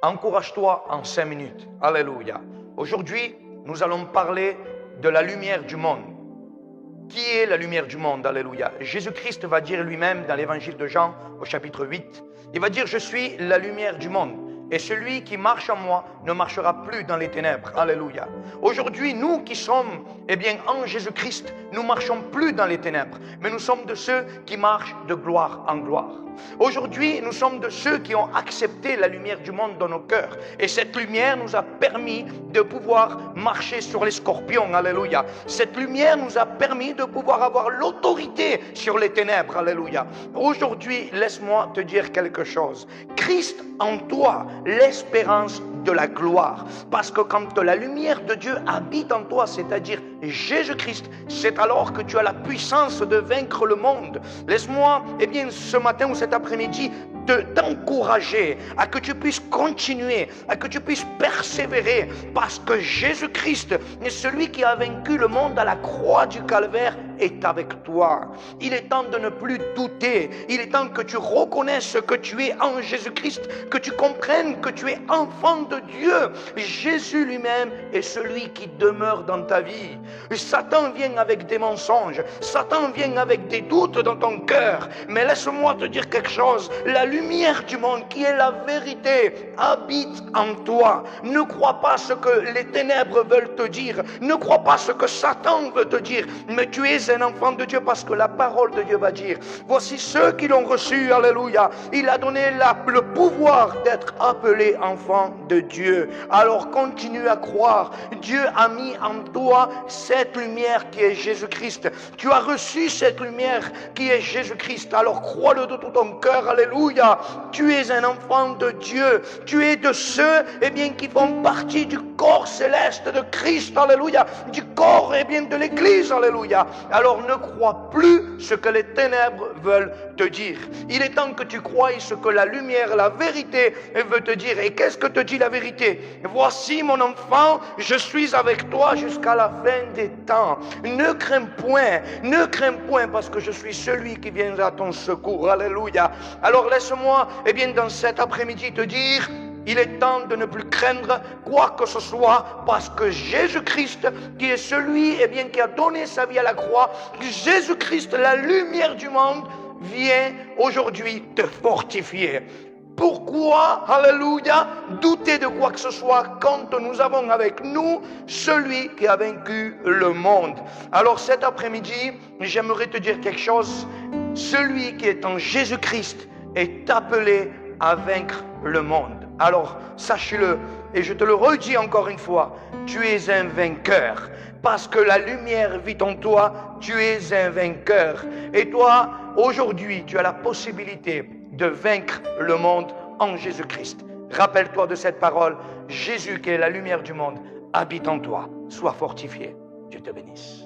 Encourage-toi en 5 minutes. Alléluia. Aujourd'hui, nous allons parler de la lumière du monde. Qui est la lumière du monde? Alléluia. Jésus-Christ va dire lui-même dans l'évangile de Jean au chapitre 8, il va dire: je suis la lumière du monde. Et celui qui marche en moi ne marchera plus dans les ténèbres. Alléluia. Aujourd'hui, nous qui sommes en Jésus-Christ, nous ne marchons plus dans les ténèbres, mais nous sommes de ceux qui marchent de gloire en gloire. Aujourd'hui, nous sommes de ceux qui ont accepté la lumière du monde dans nos cœurs. Et cette lumière nous a permis de pouvoir marcher sur les scorpions. Alléluia. Cette lumière nous a permis de pouvoir avoir l'autorité sur les ténèbres. Alléluia. Aujourd'hui, laisse-moi te dire quelque chose. Christ en toi, l'espérance de la gloire. Parce que quand la lumière de Dieu habite en toi, c'est-à-dire Jésus-Christ, c'est alors que tu as la puissance de vaincre le monde. Laisse-moi, ce matin ou cet après-midi, t'encourager à que tu puisses continuer, à que tu puisses persévérer, parce que Jésus-Christ est celui qui a vaincu le monde à la croix du Calvaire, est avec toi. Il est temps de ne plus douter. Il est temps que tu reconnaisses que tu es en Jésus-Christ, que tu comprennes que tu es enfant de Dieu. Jésus lui-même est celui qui demeure dans ta vie. Satan vient avec des mensonges, Satan vient avec des doutes dans ton cœur, mais laisse-moi te dire quelque chose. La lumière du monde, qui est la vérité, habite en toi. Ne crois pas ce que les ténèbres veulent te dire, ne crois pas ce que Satan veut te dire, mais tu es un enfant de Dieu, parce que la parole de Dieu va dire: voici ceux qui l'ont reçu, alléluia, il a donné le pouvoir d'être appelé enfant de Dieu. Alors continue à croire. Dieu a mis en toi cette lumière qui est Jésus-Christ. Tu as reçu cette lumière qui est Jésus-Christ, alors crois-le de tout ton cœur. Alléluia. Tu es un enfant de Dieu. Tu es de ceux qui font partie du corps céleste de Christ. Alléluia. Du corps de l'Église. Alléluia. Alors ne crois plus ce que les ténèbres veulent te dire. Il est temps que tu croies ce que la lumière, la vérité veut te dire. Et qu'est-ce que te dit la vérité? Voici mon enfant, je suis avec toi jusqu'à la fin des temps. Ne crains point, parce que je suis celui qui vient à ton secours. Alléluia. Alors laisse-moi, dans cet après-midi te dire: il est temps de ne plus craindre quoi que ce soit, parce que Jésus-Christ, qui est celui qui a donné sa vie à la croix, Jésus-Christ, la lumière du monde, vient aujourd'hui te fortifier. Pourquoi, alléluia, douter de quoi que ce soit quand nous avons avec nous celui qui a vaincu le monde? Alors cet après-midi, j'aimerais te dire quelque chose. Celui qui est en Jésus-Christ est appelé à vaincre le monde. Alors sache-le, et je te le redis encore une fois, tu es un vainqueur. Parce que la lumière vit en toi, tu es un vainqueur. Et toi, aujourd'hui, tu as la possibilité de vaincre le monde en Jésus-Christ. Rappelle-toi de cette parole: Jésus, qui est la lumière du monde, habite en toi. Sois fortifié. Dieu te bénisse.